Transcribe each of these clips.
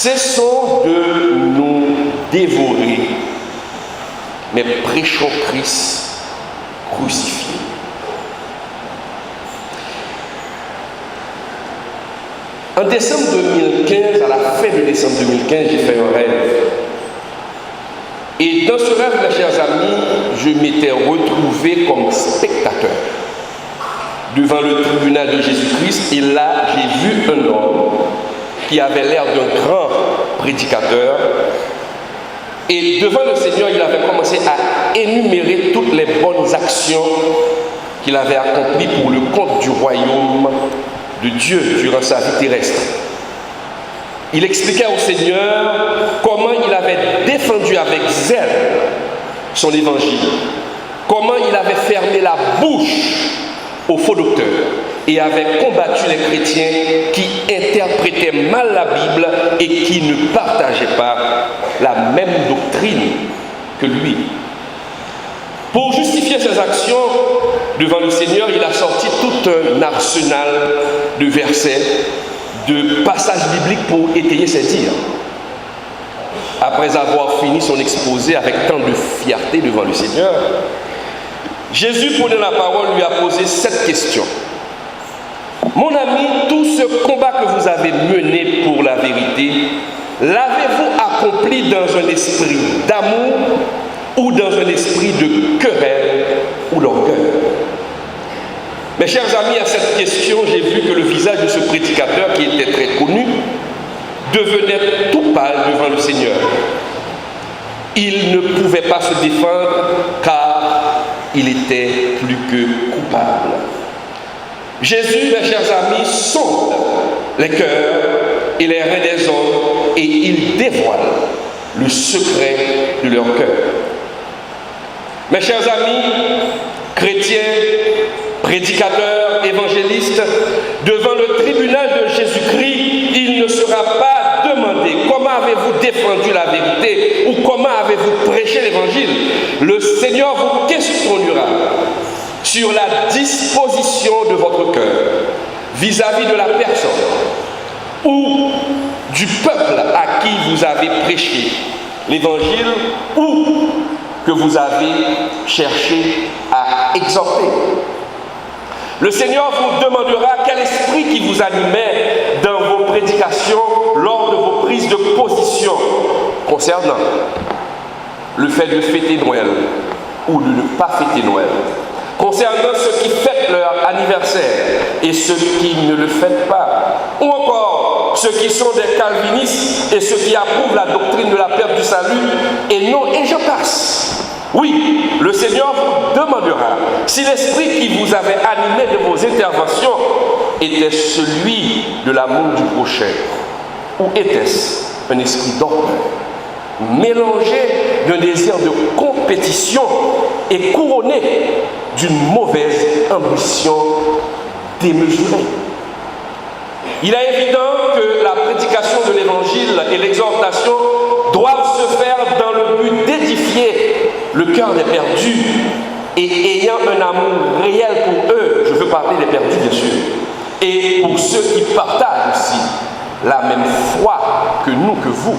Cessons de nous dévorer, mais prêchons Christ crucifié. En décembre 2015, à la fin de décembre 2015, j'ai fait un rêve. Et dans ce rêve, mes chers amis, je m'étais retrouvé comme spectateur devant le tribunal de Jésus-Christ. Et là, j'ai vu un homme qui avait l'air d'un grand prédicateur. Et devant le Seigneur, il avait commencé à énumérer toutes les bonnes actions qu'il avait accomplies pour le compte du royaume de Dieu durant sa vie terrestre. Il expliquait au Seigneur comment il avait défendu avec zèle son évangile, comment il avait fermé la bouche aux faux docteurs et avait combattu les chrétiens qui interprétaient mal la Bible et qui ne partageaient pas la même doctrine que lui. Pour justifier ses actions devant le Seigneur, il a sorti tout un arsenal de versets, de passages bibliques pour étayer ses dires. Après avoir fini son exposé avec tant de fierté devant le Seigneur, Jésus, prenant la parole, lui a posé cette question. Mon ami, tout ce combat que vous avez mené pour la vérité, l'avez-vous accompli dans un esprit d'amour ou dans un esprit de querelle ou d'orgueil? Mes chers amis, à cette question, j'ai vu que le visage de ce prédicateur, qui était très connu, devenait tout pâle devant le Seigneur. Il ne pouvait pas se défendre car il était plus que coupable. Jésus, mes chers amis, sonde les cœurs et les reins des hommes et il dévoile le secret de leur cœur. Mes chers amis, chrétiens, prédicateurs, évangélistes, devant le tribunal de Jésus-Christ, il ne sera pas demandé comment avez-vous défendu la vérité ou comment avez-vous prêché l'évangile. Le Seigneur vous questionnera sur la disposition de votre cœur vis-à-vis de la personne ou du peuple à qui vous avez prêché l'évangile ou que vous avez cherché à exhorter. Le Seigneur vous demandera quel esprit qui vous animait dans vos prédications lors de vos prises de position concernant le fait de fêter Noël ou de ne pas fêter Noël, concernant ceux qui fêtent leur anniversaire et ceux qui ne le fêtent pas, ou encore ceux qui sont des calvinistes et ceux qui approuvent la doctrine de la perte du salut, et non, et je passe. Oui, le Seigneur vous demandera si l'esprit qui vous avait animé de vos interventions était celui de l'amour du prochain, ou était-ce un esprit d'orgueil, mélangé d'un désir de compétition et couronné d'une mauvaise ambition démesurée. Il est évident que la prédication de l'évangile et l'exhortation doivent se faire dans le but d'édifier le cœur des perdus et ayant un amour réel pour eux. Je veux parler des perdus, bien sûr, et pour ceux qui partagent aussi la même foi que nous, que vous.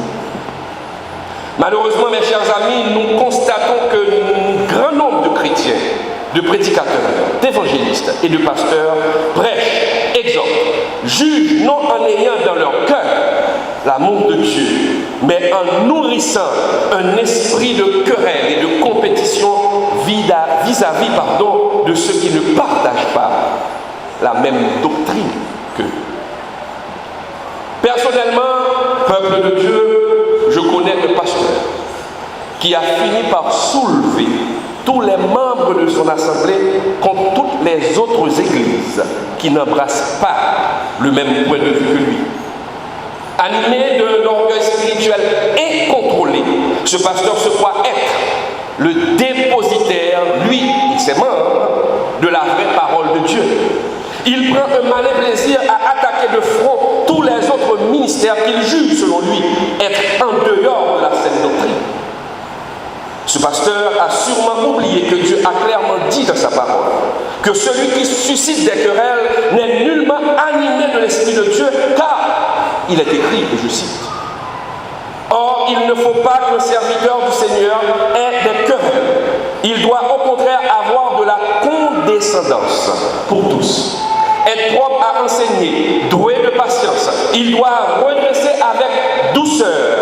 Malheureusement, mes chers amis, nous constatons que un grand nombre de chrétiens, de prédicateurs, d'évangélistes et de pasteurs prêchent, exhortent, jugent non en ayant dans leur cœur l'amour de Dieu, mais en nourrissant un esprit de querelle et de compétition vis-à-vis de ceux qui ne partagent pas la même doctrine qu'eux. Personnellement, peuple de Dieu, je connais un pasteur qui a fini par soulever tous les membres de son assemblée contre toutes les autres églises qui n'embrassent pas le même point de vue que lui. Animé d'un orgueil spirituel incontrôlé, ce pasteur se croit être le dépositaire, lui et ses membres, de la vraie parole de Dieu. Il prend un malin plaisir à attaquer de front tous les autres ministères qu'il juge, selon lui, être en dehors de la saine doctrine. Ce pasteur a sûrement oublié que Dieu a clairement dit dans sa parole que celui qui suscite des querelles n'est nullement animé de l'Esprit de Dieu, car il est écrit, et je cite, Or, il ne faut pas qu'un serviteur du Seigneur ait des querelles. Il doit au contraire avoir de la condescendance pour tous. Être propre à enseigner, doué de patience. Il doit redresser avec douceur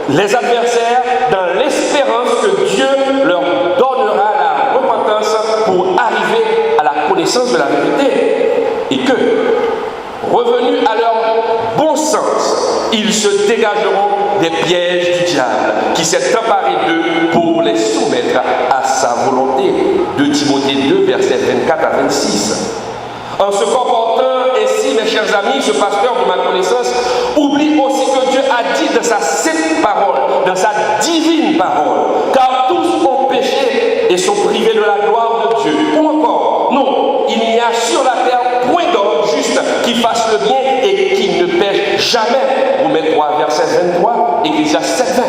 les adversaires dans l'espérance que Dieu leur donnera la repentance pour arriver à la connaissance de la vérité. Et que, revenus à leur bon sens, ils se dégageront des pièges du diable qui s'est emparé d'eux pour les soumettre à sa volonté. 2 Timothée 2, versets 24 à 26. En se comportant ainsi, mes chers amis, ce pasteur de ma connaissance oublie aussi que Dieu a dit dans sa sainte parole, dans sa divine parole, car tous ont péché et sont privés de la gloire de Dieu. Ou encore, non, il n'y a sur la terre point d'homme juste qui fasse le bien et qui ne pêche jamais. Romains 3, verset 23, Ecclésiaste 7, 20.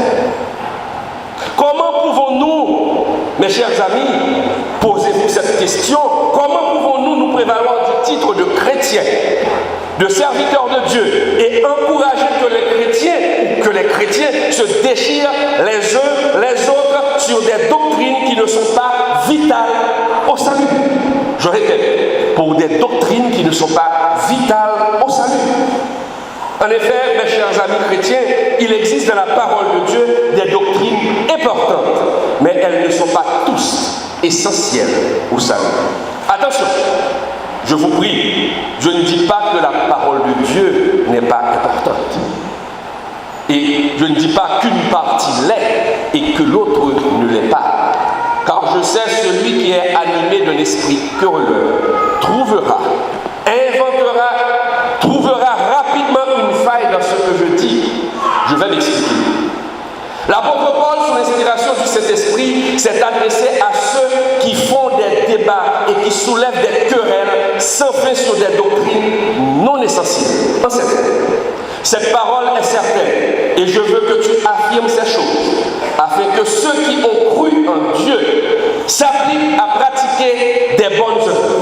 Comment pouvons-nous, mes chers amis, posez-vous cette question, comment pouvons-nous nous prévaloir du titre de chrétien, de serviteur de Dieu, et encourager que les chrétiens se déchirent les uns les autres sur des doctrines qui ne sont pas vitales au salut? Je répète, pour des doctrines qui ne sont pas vitales au salut. En effet, mes chers amis chrétiens, il existe dans la parole de Dieu des doctrines importantes, mais elles ne sont pas tous essentielles au salut. Attention, je vous prie, je ne dis pas que la parole de Dieu n'est pas importante. Et je ne dis pas qu'une partie l'est et que l'autre ne l'est pas. Car je sais, celui qui est animé d'un esprit querelleur trouvera rapidement une faille dans ce que je dis. Je vais l'expliquer. L'apôtre Paul, sous l'inspiration du Saint-Esprit, s'est adressé à ceux qui font des débats et qui soulèvent des querelles sans fin sur des doctrines non essentielles. Cette parole est certaine et je veux que tu affirmes ces choses afin que ceux qui ont cru en Dieu s'appliquent à pratiquer des bonnes œuvres.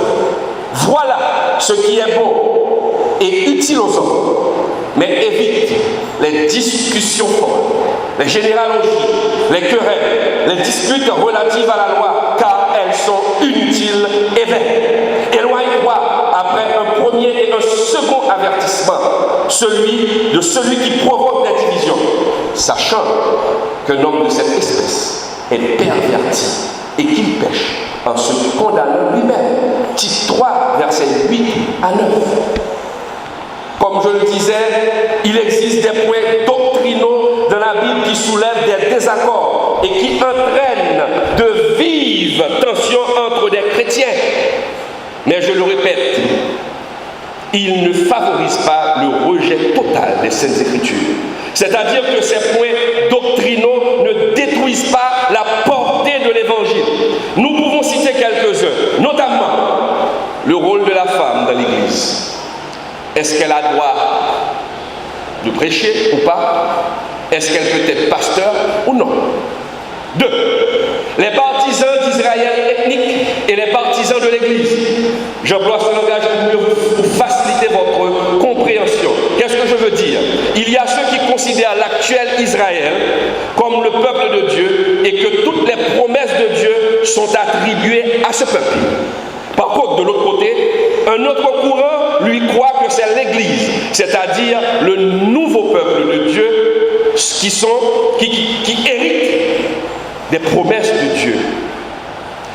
Voilà ce qui est bon et utile aux hommes. Mais évite les discussions folles, les généalogies, les querelles, les disputes relatives à la loi, car elles sont inutiles et vaines. Éloigne-toi après un premier et un second avertissement, celui qui provoque des divisions, sachant qu'un homme de cette espèce est perverti et qu'il pêche en se condamnant lui-même. Tite 3, versets 8 à 9. Comme je le disais, il existe des points doctrinaux dans la Bible qui soulèvent des désaccords et qui entraînent de vives tensions entre des chrétiens. Mais je le répète, ils ne favorisent pas le rejet total des Saintes Écritures. C'est-à-dire que ces points doctrinaux ne détruisent pas la portée de l'Évangile. Nous pouvons citer quelques-uns, notamment le rôle de la femme dans l'Église. Est-ce qu'elle a droit de prêcher ou pas? Est-ce qu'elle peut être pasteur ou non? 2. Les partisans d'Israël ethnique et les partisans de l'Église. J'emploie ce langage pour faciliter votre compréhension. Qu'est-ce que je veux dire? Il y a ceux qui considèrent l'actuel Israël comme le peuple de Dieu et que toutes les promesses de Dieu sont attribuées à ce peuple. Par contre, de l'autre côté, un autre courant lui croit que c'est l'Église, c'est-à-dire le nouveau peuple de Dieu qui hérite des promesses de Dieu.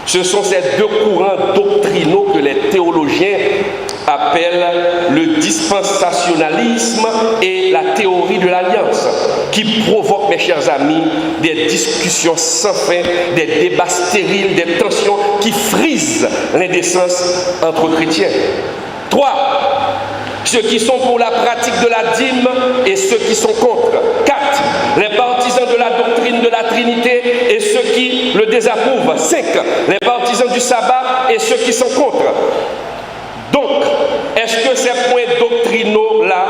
Ce sont ces deux courants doctrinaux que les théologiens appellent le dispensationalisme et la théorie de l'alliance, qui provoquent, mes chers amis, des discussions sans fin, des débats stériles, des tensions qui frisent l'indécence entre chrétiens. 3. Ceux qui sont pour la pratique de la dîme et ceux qui sont contre. 4. Les partisans de la doctrine de la Trinité et ceux qui le désapprouvent. 5. Les partisans du sabbat et ceux qui sont contre. Donc, est-ce que ces points doctrinaux-là,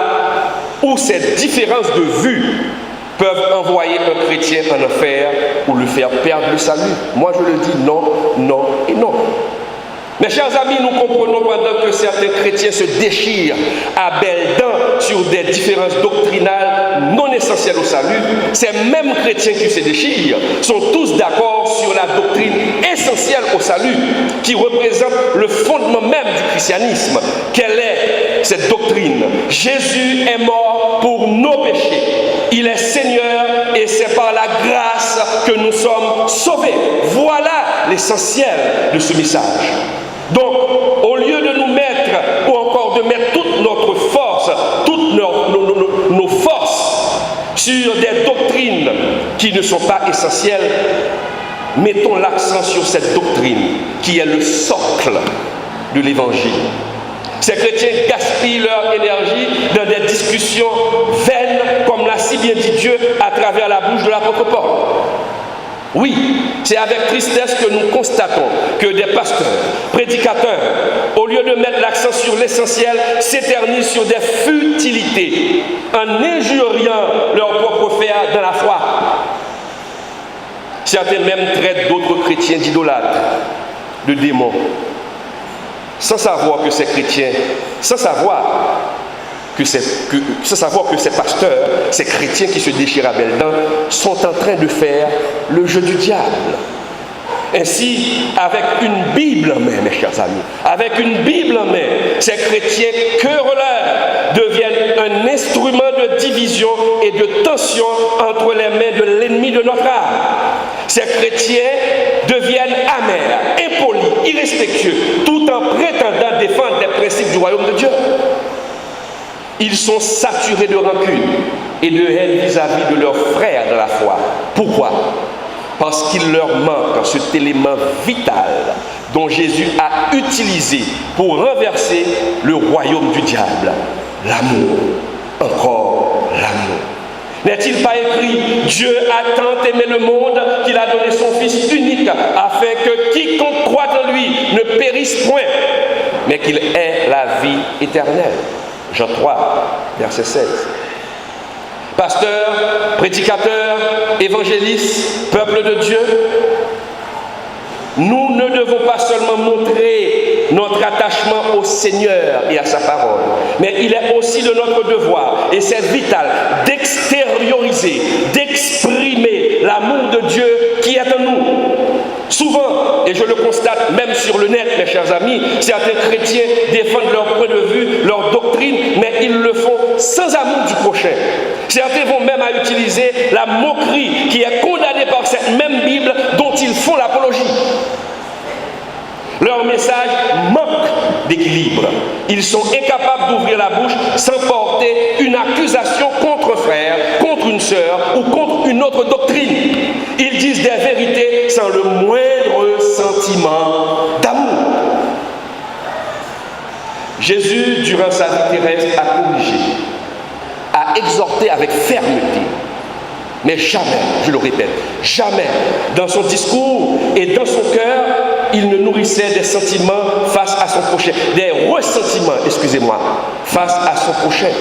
ou ces différences de vue, peuvent envoyer un chrétien en enfer ou le faire perdre le salut? Moi, je le dis non, non et non. Mes chers amis, nous comprenons pendant que certains chrétiens se déchirent à belles dents sur des différences doctrinales non essentiels au salut, ces mêmes chrétiens qui se déchirent sont tous d'accord sur la doctrine essentielle au salut, qui représente le fondement même du christianisme. Quelle est cette doctrine? Jésus est mort pour nos péchés. Il est Seigneur et c'est par la grâce que nous sommes sauvés. Voilà l'essentiel de ce message. Donc, au lieu de nous mettre, ou encore de mettre toute notre force, toutes nos forces sur des doctrines qui ne sont pas essentielles, mettons l'accent sur cette doctrine qui est le socle de l'Évangile. Ces chrétiens gaspillent leur énergie dans des discussions vaines, comme l'a si bien dit Dieu à travers la bouche de l'apôtre Paul. Oui, c'est avec tristesse que nous constatons que des pasteurs, prédicateurs, au lieu de mettre l'accent sur l'essentiel, s'éternisent sur des futilités, en injuriant leur propre fer dans la foi. Certains même traitent d'autres chrétiens d'idolâtres, de démons, sans savoir que ces chrétiens, sans savoir que ces pasteurs, ces chrétiens qui se déchirent à belles dents, sont en train de faire le jeu du diable. Ainsi, avec une Bible en main, mes chers amis, avec une Bible en main, ces chrétiens querelleurs deviennent un instrument de division et de tension entre les mains de l'ennemi de notre âme. Ces chrétiens deviennent amers, impolis, irrespectueux, tout en prétendant défendre les principes du royaume de Dieu. Ils sont saturés de rancune et de haine vis-à-vis de leurs frères dans la foi. Pourquoi? Parce qu'il leur manque cet élément vital dont Jésus a utilisé pour renverser le royaume du diable. L'amour. Encore l'amour. N'est-il pas écrit, Dieu a tant aimé le monde qu'il a donné son Fils unique afin que quiconque croit en lui ne périsse point, mais qu'il ait la vie éternelle. Jean 3, verset 16. Pasteurs, prédicateurs, évangélistes, peuple de Dieu, nous ne devons pas seulement montrer notre attachement au Seigneur et à sa parole, mais il est aussi de notre devoir, et c'est vital, d'extérioriser, d'exprimer l'amour de Dieu qui est en nous. Souvent, et je le constate même sur le net, mes chers amis, certains chrétiens défendent leur point de vue, leur doctrine, mais ils le font sans amour du prochain. Certains vont même à utiliser la moquerie qui est condamnée par cette même Bible dont ils font l'apologie. Leur message manque d'équilibre. Ils sont incapables d'ouvrir la bouche sans porter une accusation contre un frère, contre une sœur ou contre une autre doctrine. Ils disent des vérités sans le moindre sentiment d'amour. Jésus, durant sa vie terrestre, a corrigé, a exhorté avec fermeté. Mais jamais, je le répète, jamais, dans son discours et dans son cœur, il ne nourrissait des sentiments face à son prochain, des ressentiments, excusez-moi, face à son prochain.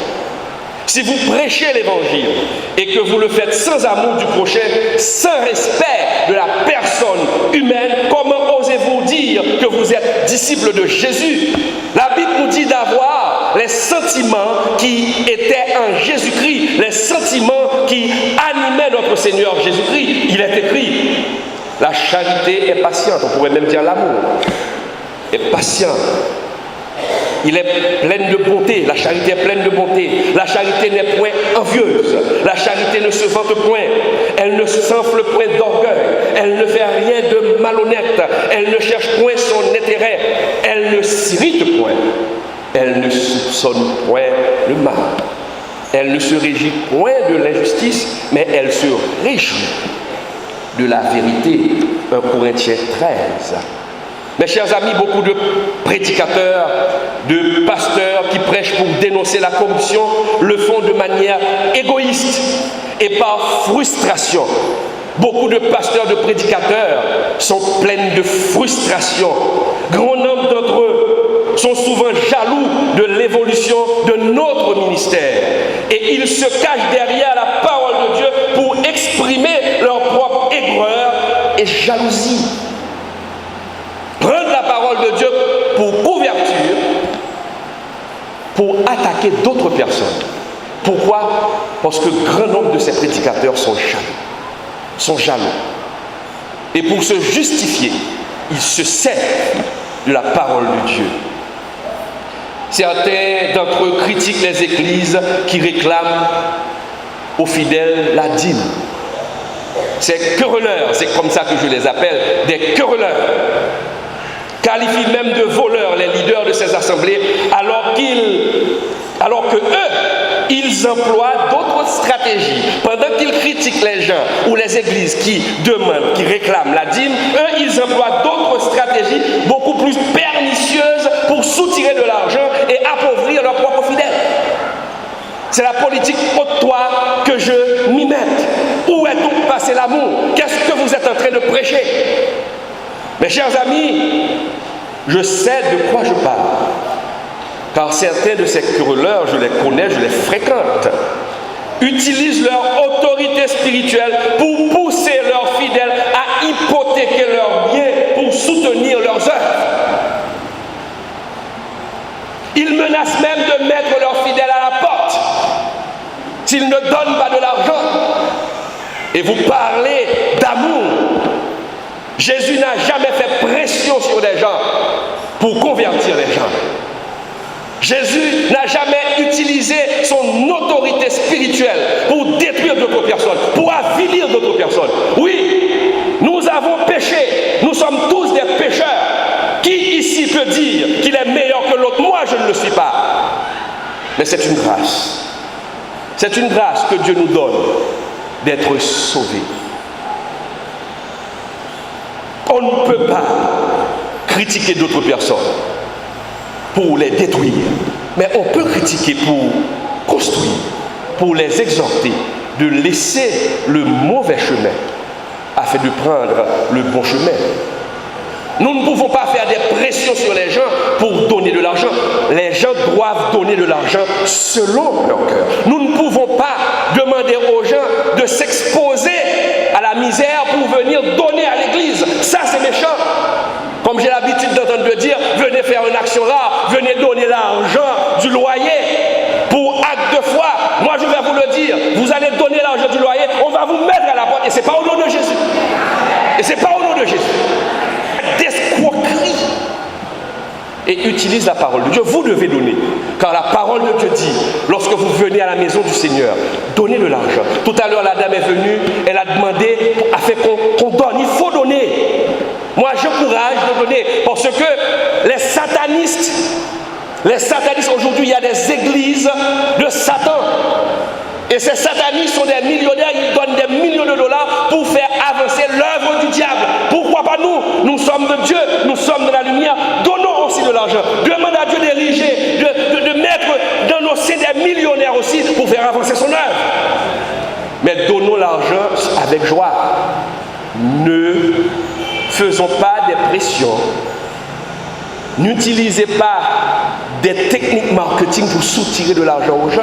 Si vous prêchez l'évangile et que vous le faites sans amour du prochain, sans respect de la personne humaine, comment osez-vous dire que vous êtes disciple de Jésus? La Bible nous dit d'avoir les sentiments qui étaient en Jésus-Christ, les sentiments qui animaient notre Seigneur Jésus-Christ. Il est écrit, la charité est patiente, on pourrait même dire l'amour est patient. Il est plein de bonté, la charité est pleine de bonté. La charité n'est point envieuse, la charité ne se vante point, elle ne s'enfle point d'orgueil, elle ne fait rien de malhonnête, elle ne cherche point son intérêt, elle ne s'irrite point, elle ne soupçonne point le mal, elle ne se réjouit point de l'injustice, mais elle se réjouit de la vérité. 1 Corinthiens 13. Mes chers amis, beaucoup de prédicateurs, de pasteurs qui prêchent pour dénoncer la corruption le font de manière égoïste et par frustration. Beaucoup de pasteurs, de prédicateurs sont pleins de frustration. Grand nombre d'entre eux sont souvent jaloux de l'évolution de notre ministère. Et ils se cachent derrière la parole de Dieu pour exprimer leur propre aigreur et jalousie. Prendre la parole de Dieu pour couverture, pour attaquer d'autres personnes. Pourquoi? Parce que grand nombre de ces prédicateurs sont jaloux. Et pour se justifier, ils se servent de la parole de Dieu. Certains d'entre eux critiquent les églises qui réclament aux fidèles la dîme. Ces querelleurs, c'est comme ça que je les appelle, des querelleurs, qualifient même de voleurs les leaders de ces assemblées, alors que eux, ils emploient d'autres stratégies. Pendant qu'ils critiquent les gens ou les églises qui demandent, qui réclament la dîme, eux, ils emploient d'autres stratégies beaucoup plus pernicieuses pour soutirer de l'argent et appauvrir leurs propres fidèles. C'est la politique haute toi que je m'y mette. Où est donc passé l'amour? Qu'est-ce que vous êtes en train de prêcher? Mes chers amis, je sais de quoi je parle. Car certains de ces querelleurs, je les connais, je les fréquente, utilisent leur autorité spirituelle pour pousser leurs fidèles à hypothéquer leurs biens pour soutenir leurs œuvres. Ils menacent même de mettre leurs fidèles à la porte s'ils ne donnent pas de l'argent. Et vous parlez d'amour. Jésus n'a jamais fait pression sur des gens pour convertir les gens. Jésus n'a jamais utilisé son autorité spirituelle pour détruire d'autres personnes, pour avilir d'autres personnes. Oui, nous avons péché, nous sommes tous des pécheurs. Qui ici peut dire qu'il est meilleur que l'autre? Moi, je ne le suis pas. Mais c'est une grâce. C'est une grâce que Dieu nous donne d'être sauvés. On ne peut pas critiquer d'autres personnes pour les détruire, mais on peut critiquer pour construire, pour les exhorter de laisser le mauvais chemin afin de prendre le bon chemin. Nous ne pouvons pas faire des pressions sur les gens pour donner de l'argent. Les gens doivent donner de l'argent selon leur cœur. Nous ne pouvons pas demander aux gens de s'exposer à la misère pour venir donner à l'église. Ça, c'est méchant. Comme j'ai l'habitude d'entendre dire, venez faire une action là, venez donner l'argent du loyer pour acte de foi. Moi, je vais vous le dire, vous allez donner l'argent du loyer, on va vous mettre à la porte. Et ce n'est pas au nom de Jésus. Et ce n'est pas au nom de Jésus. D'escroquerie. Et utilise la parole de Dieu. Vous devez donner. Car la parole de Dieu dit, lorsque vous venez à la maison du Seigneur, donnez de l'argent. Tout à l'heure, la dame est venue, elle a demandé afin qu'on donne. Il faut donner. Moi, j'encourage de donner. Parce que les satanistes aujourd'hui, il y a des églises de Satan. Et ces satanistes sont des millionnaires, ils donnent des millions de dollars pour faire avancer l'œuvre du diable. Pourquoi pas nous? Nous sommes de Dieu, nous sommes de la lumière, donnons aussi de l'argent. Demande à Dieu d'ériger, de mettre dans nos seins des millionnaires aussi pour faire avancer son œuvre. Mais donnons l'argent avec joie. Ne faisons pas des pressions. N'utilisez pas des techniques marketing pour soutirer de l'argent aux gens.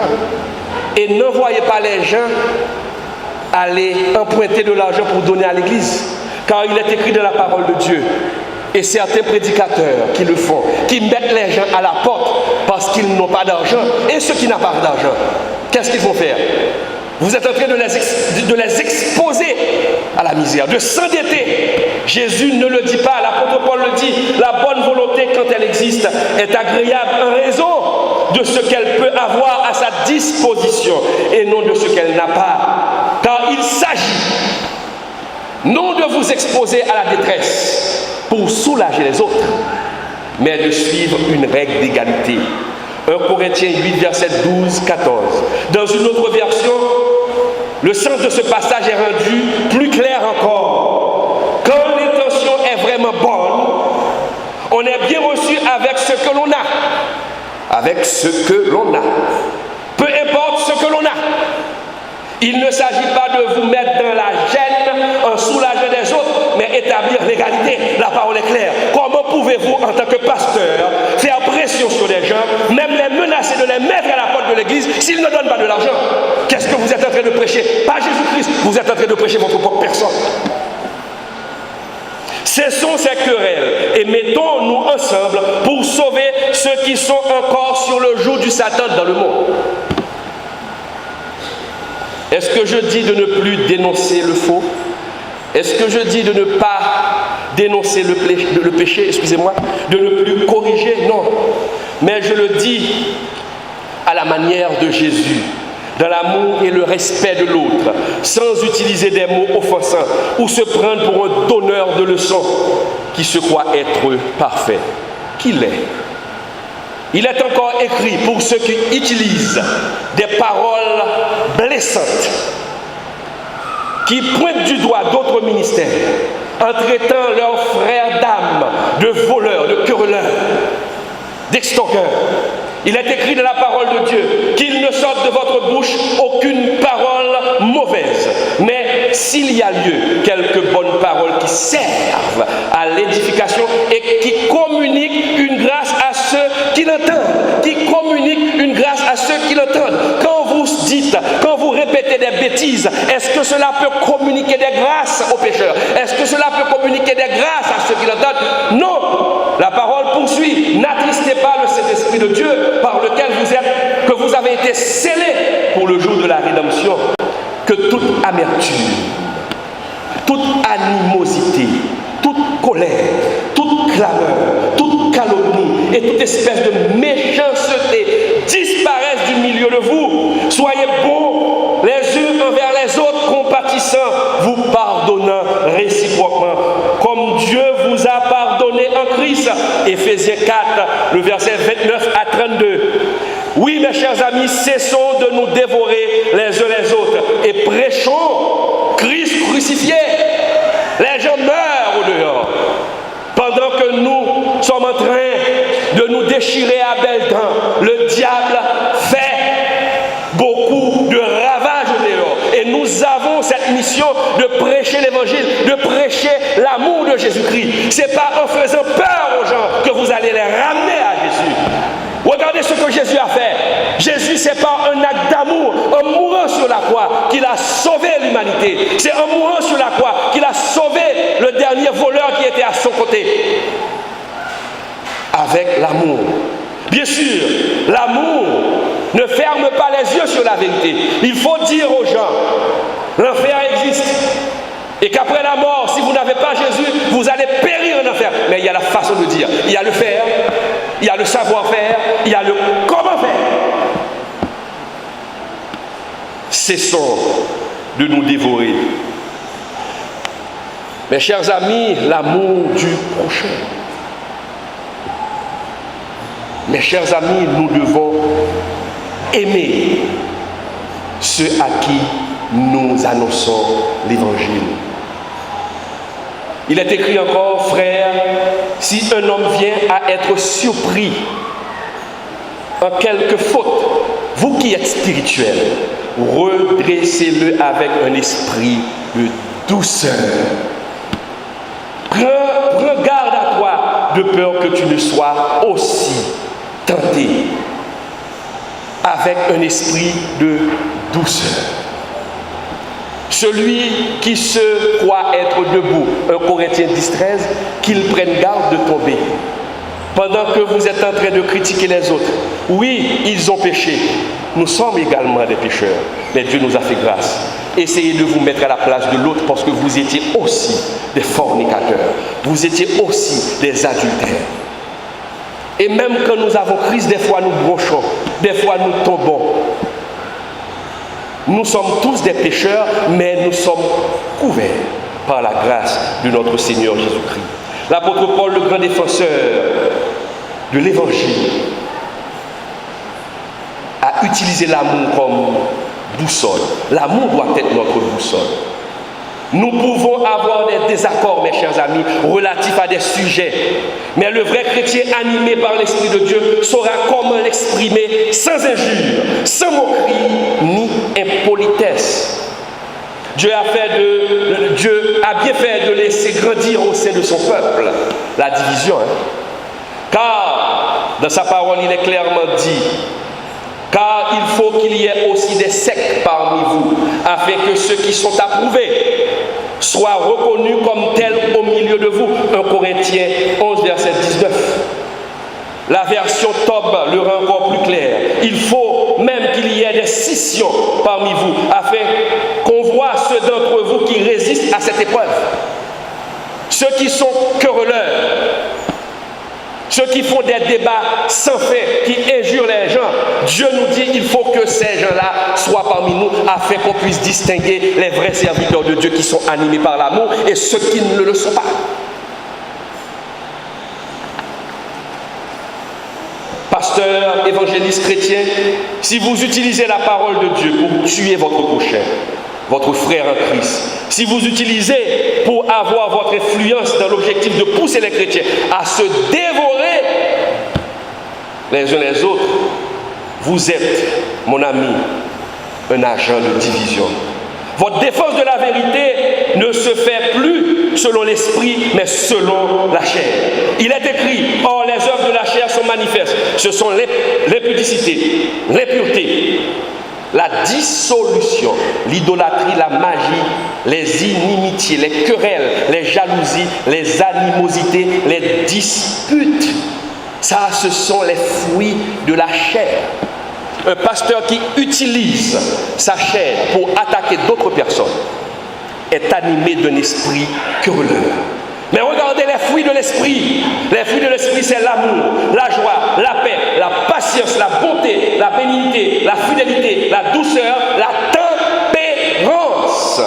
Et n'envoyez pas les gens aller emprunter de l'argent pour donner à l'église. Car il est écrit dans la parole de Dieu. Et certains prédicateurs qui le font, qui mettent les gens à la porte parce qu'ils n'ont pas d'argent. Et ceux qui n'ont pas d'argent, qu'est-ce qu'ils vont faire? Vous êtes en train de les exposer à la misère, de s'endetter. Jésus ne le dit pas, l'apôtre Paul le dit. La bonne volonté, quand elle existe, est agréable en raison de ce qu'elle peut avoir à sa disposition et non de ce qu'elle n'a pas. Car il s'agit non de vous exposer à la détresse pour soulager les autres, mais de suivre une règle d'égalité. 1 Corinthiens 8, verset 12, 14. Dans une autre version, le sens de ce passage est rendu plus clair encore. Quand l'intention est vraiment bonne, on est bien reçu avec ce que l'on a. Avec ce que l'on a. Peu importe ce que l'on a. Il ne s'agit pas de vous mettre dans la gêne en soulageant des autres, mais établir l'égalité. La parole est claire. Comment pouvez-vous, en tant que pasteur, faire pression sur les gens, même les menacer de les mettre à la porte de l'église s'ils ne donnent pas de l'argent? Qu'est-ce que vous êtes en train de prêcher? Pas Jésus-Christ, vous êtes en train de prêcher votre propre personne. Cessons ces querelles et mettons-nous ensemble pour sauver ceux qui sont encore sur le joug du Satan dans le monde. Est-ce que je dis de ne plus dénoncer le faux? Est-ce que je dis de ne pas dénoncer le péché, excusez-moi, de ne plus corriger? Non. Mais je le dis à la manière de Jésus, dans l'amour et le respect de l'autre, sans utiliser des mots offensants ou se prendre pour un donneur de leçons qui se croit être parfait, qu'il est. Il est encore écrit pour ceux qui utilisent des paroles blessantes, qui pointent du doigt d'autres ministères, en traitant leurs frères d'âme de voleurs, de querelleurs, d'extorqueurs. Il est écrit dans la parole de Dieu qu'il ne sorte de votre bouche aucune parole mauvaise. Mais s'il y a lieu, quelques bonnes paroles qui servent à l'édification et qui communiquent une grâce à ceux qui l'entendent. Qui communiquent une grâce à ceux qui l'entendent. Quand vous dites, quand vous répétez des bêtises, est-ce que cela peut communiquer des grâces aux pécheurs? Est-ce que cela peut communiquer des grâces à ceux qui l'entendent? Non! La parole poursuit. N'attristez pas le Saint-Esprit de Dieu par lequel que vous avez été scellés pour le jour de la rédemption. Que toute amertume, toute animosité, toute colère, toute clameur, toute calomnie et toute espèce de méchanceté disparaissent du milieu de vous. Soyez bons les uns envers les autres, compatissants, vous pardonnant réciproquement, comme Dieu vous a pardonné en Christ. Éphésiens 4, le verset 29 à 32. Oui, mes chers amis, cessons de nous dévorer les uns les autres et prêchons Christ crucifié. Les gens meurent au dehors, pendant que nous sommes en train de nous déchirer à belles dents. Le diable fait beaucoup de ravages au dehors. Et nous avons cette mission de prêcher l'évangile, de prêcher l'amour de Jésus-Christ. Ce n'est pas en faisant peur aux gens que vous allez les ramener à Jésus. Regardez ce que Jésus a fait. Jésus, ce n'est pas un acte d'amour, en mourant sur la croix, qu'il a sauvé l'humanité. C'est en mourant sur la croix qu'il a sauvé le dernier voleur qui était à son côté. Avec l'amour. Bien sûr, l'amour ne ferme pas les yeux sur la vérité. Il faut dire aux gens, l'enfer existe. Et qu'après la mort, si vous n'avez pas Jésus, vous allez périr en enfer. Mais il y a la façon de dire. Il y a le faire, il y a le savoir-faire, il y a le comment faire. Cessons de nous dévorer. Mes chers amis, l'amour du prochain. Mes chers amis, nous devons aimer ceux à qui nous annonçons l'évangile. Il est écrit encore, frère, si un homme vient à être surpris en quelque faute, vous qui êtes spirituels, redressez-le avec un esprit de douceur. Prends garde à toi, de peur que tu ne sois aussi tenté, avec un esprit de douceur. Celui qui se croit être debout, 1 Corinthiens 10-13, qu'il prenne garde de tomber. Pendant que vous êtes en train de critiquer les autres, oui, ils ont péché. Nous sommes également des pécheurs, mais Dieu nous a fait grâce. Essayez de vous mettre à la place de l'autre parce que vous étiez aussi des fornicateurs, vous étiez aussi des adultères. Et même quand nous avons crise, des fois nous bronchons, des fois nous tombons. Nous sommes tous des pécheurs, mais nous sommes couverts par la grâce de notre Seigneur Jésus-Christ. L'apôtre Paul, le grand défenseur de l'Évangile, a utilisé l'amour comme boussole. L'amour doit être notre boussole. Nous pouvons avoir des désaccords, mes chers amis, relatifs à des sujets. Mais le vrai chrétien animé par l'Esprit de Dieu saura comment l'exprimer sans injure, sans moquerie, ni impolitesse. Dieu a bien fait de laisser grandir au sein de son peuple la division. Car, dans sa parole, il est clairement dit, car il faut qu'il y ait aussi des sectes parmi vous, afin que ceux qui sont approuvés soient reconnus comme tels au milieu de vous. 1 Corinthiens 11, verset 19. La version Tob le rend encore plus clair. Il faut même qu'il y ait des scissions parmi vous, afin qu'on voit ceux d'entre vous qui résistent à cette épreuve. Ceux qui sont querelleurs, ceux qui font des débats sans fait, qui injurent les gens. Dieu nous dit qu'il faut que ces gens-là soient parmi nous afin qu'on puisse distinguer les vrais serviteurs de Dieu qui sont animés par l'amour et ceux qui ne le sont pas. Pasteur, évangéliste chrétien, si vous utilisez la parole de Dieu pour tuer votre prochain, votre frère en Christ, si vous utilisez pour avoir votre influence dans l'objectif de pousser les chrétiens à se dévorer les uns les autres, vous êtes, mon ami, un agent de division. Votre défense de la vérité ne se fait plus selon l'esprit, mais selon la chair. Il est écrit, or les œuvres de la chair sont manifestes. Ce sont l'impudicité, l'impureté, la dissolution, l'idolâtrie, la magie, les inimitiés, les querelles, les jalousies, les animosités, les disputes. Ça, ce sont les fruits de la chair. Un pasteur qui utilise sa chair pour attaquer d'autres personnes est animé d'un esprit querelleur. Mais regardez les fruits de l'esprit. Les fruits de l'esprit, c'est l'amour, la joie, la paix, la patience, la bonté, la bénignité, la fidélité, la douceur, la tempérance.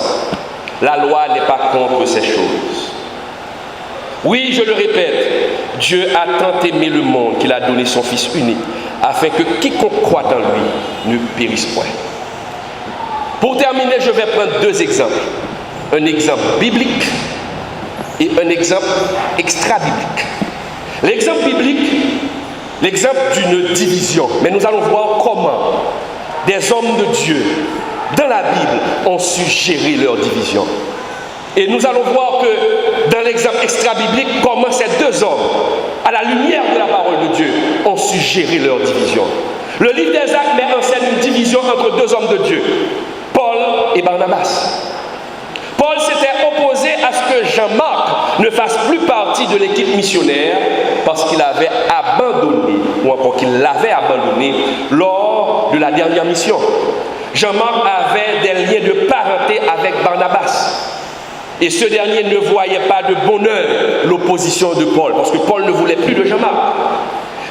La loi n'est pas contre ces choses. Oui, je le répète, Dieu a tant aimé le monde qu'il a donné son Fils unique, afin que quiconque croit en lui ne périsse point. Pour terminer, je vais prendre deux exemples. Un exemple biblique et un exemple extra-biblique. L'exemple biblique, l'exemple d'une division. Mais nous allons voir comment des hommes de Dieu, dans la Bible, ont su gérer leur division. Et nous allons voir que dans l'exemple extra-biblique, comment ces deux hommes, à la lumière de la parole de Dieu, ont su gérer leur division. Le livre des Actes met en scène une division entre deux hommes de Dieu, Paul et Barnabas. Paul s'était opposé à ce que Jean-Marc ne fasse plus partie de l'équipe missionnaire parce qu'il avait abandonné, ou encore qu'il l'avait abandonné lors de la dernière mission. Jean-Marc avait des liens de parenté avec Barnabas. Et ce dernier ne voyait pas de bonheur l'opposition de Paul, parce que Paul ne voulait plus de Jean-Marc.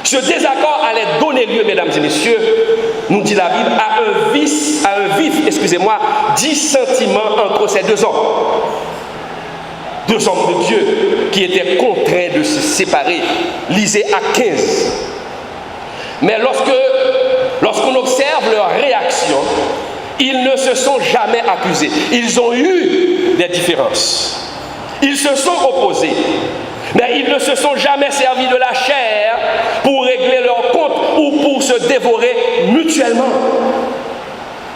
Ce désaccord allait donner lieu, mesdames et messieurs, nous dit la Bible, à un vif dissentiment entre ces deux hommes. Deux hommes de Dieu qui étaient contraints de se séparer. Lisez Actes 15. Mais lorsqu'on observe leur réaction, ils ne se sont jamais accusés. Ils ont eu des différences. Ils se sont opposés. Mais ils ne se sont jamais servis de la chair pour régler leurs comptes ou pour se dévorer mutuellement.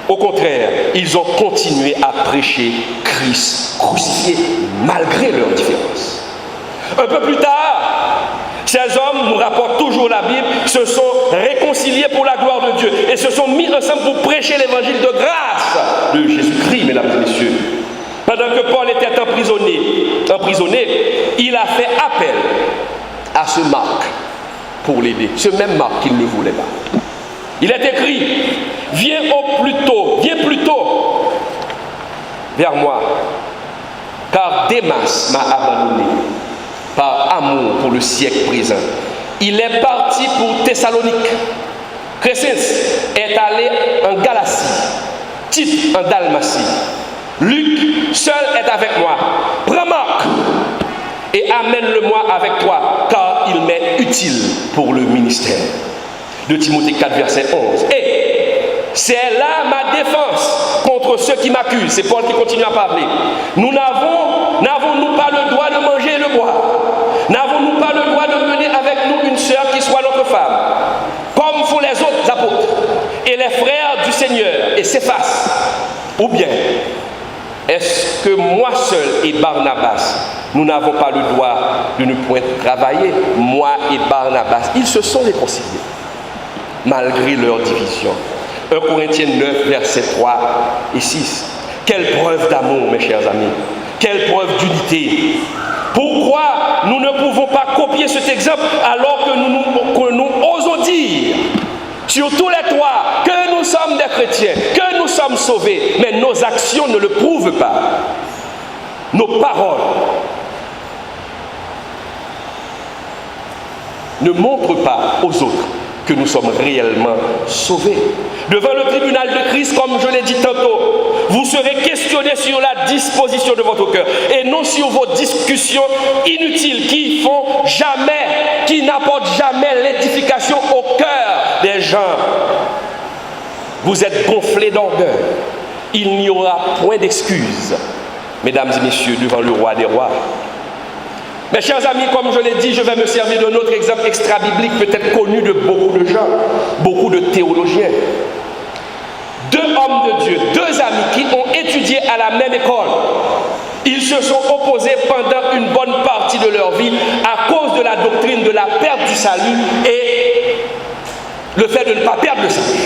Au contraire, ils ont continué à prêcher Christ crucifié malgré leurs différences. Un peu plus tard, ces hommes, nous rapporte toujours la Bible, se sont réconciliés pour la gloire de Dieu et se sont mis ensemble pour prêcher l'évangile de grâce de Jésus-Christ, mesdames et messieurs. Pendant que Paul était emprisonné, il a fait appel à ce Marc pour l'aider, ce même Marc qu'il ne voulait pas. Il est écrit, viens plus tôt vers moi, car Démas m'a abandonné par amour pour le siècle présent. Il est parti pour Thessalonique. Crescens est allé en Galatie, Tite en Dalmatie. Luc seul est avec moi. Prends Marc et amène-le-moi avec toi, car il m'est utile pour le ministère. De Timothée 4, verset 11. Et c'est là ma défense contre ceux qui m'accusent. C'est Paul qui continue à parler. N'avons-nous pas le droit de manger et de boire? N'avons-nous pas le droit de mener avec nous une sœur qui soit notre femme, comme font les autres apôtres et les frères du Seigneur et Céphas? Ou bien, est-ce que moi seul et Barnabas, nous n'avons pas le droit de ne point travailler? Moi et Barnabas, ils se sont réconciliés, malgré leur division. 1 Corinthiens 9, versets 3 et 6. Quelle preuve d'amour, mes chers amis. Quelle preuve d'unité. Pourquoi nous ne pouvons pas copier cet exemple alors que nous osons dire sur tous les toits que nous sommes des chrétiens, que nous sommes sauvés, mais nos actions ne le prouvent pas. Nos paroles ne montrent pas aux autres que nous sommes réellement sauvés. Devant le tribunal de Christ, comme je l'ai dit tantôt, vous serez questionnés sur la disposition de votre cœur et non sur vos discussions inutiles qui n'apportent jamais l'édification au cœur des gens. Vous êtes gonflés d'orgueil. Il n'y aura point d'excuses, mesdames et messieurs, devant le roi des rois. Mes chers amis, comme je l'ai dit, je vais me servir d'un autre exemple extra-biblique, peut-être connu de beaucoup de gens, beaucoup de théologiens. Deux hommes de Dieu, deux amis qui ont étudié à la même école. Ils se sont opposés pendant une bonne partie de leur vie à cause de la doctrine de la perte du salut et le fait de ne pas perdre le salut.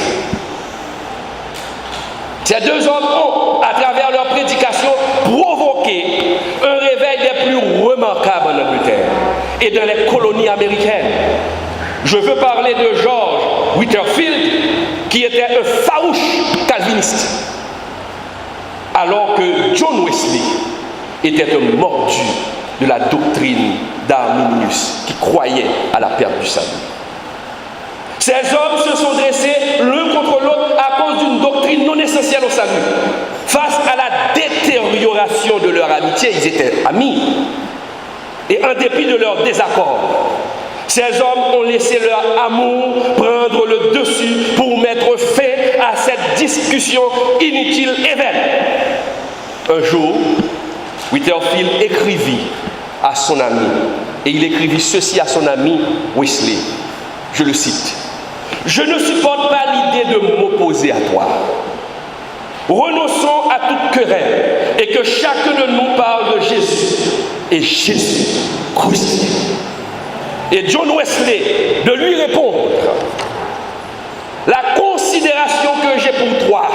Ces deux hommes ont, à travers leur prédication, provoqué un réveil des plus remarquables en Angleterre et dans les colonies américaines. Je veux parler de George Whitefield, qui était un farouche calviniste, alors que John Wesley était un mordu de la doctrine d'Arminius, qui croyait à la perte du salut. Ces hommes se sont dressés l'un contre l'autre à cause d'une doctrine non essentielle au salut. Face à la détérioration de leur amitié, ils étaient amis. Et en dépit de leur désaccord, ces hommes ont laissé leur amour prendre le dessus pour mettre fin à cette discussion inutile et vaine. Un jour, Whitefield écrivit à son ami, et il écrivit ceci à son ami Wesley. Je le cite. « Je ne supporte pas l'idée de m'opposer à toi. Renonçons à toute querelle et que chacun de nous parle de Jésus et Jésus crucifié. » Et John Wesley de lui répondre, « La considération que j'ai pour toi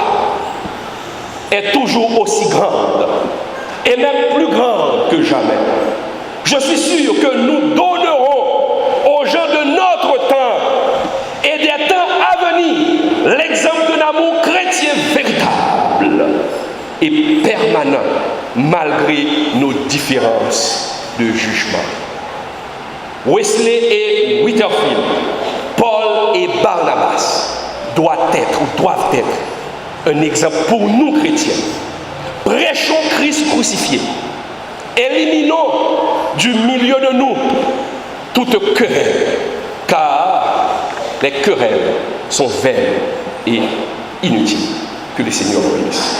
est toujours aussi grande et même plus grande que jamais. Je suis sûr que nous donnerons aux gens de notre temps et des temps à venir l'exemple d'un amour chrétien véritable et permanent malgré nos différences de jugement. » Wesley et Whitefield, Paul et Barnabas doivent être un exemple pour nous chrétiens. Prêchons Christ crucifié. Éliminons du milieu de nous toute querelle, car les querelles sont vaines et inutiles. Que le Seigneur nous bénisse.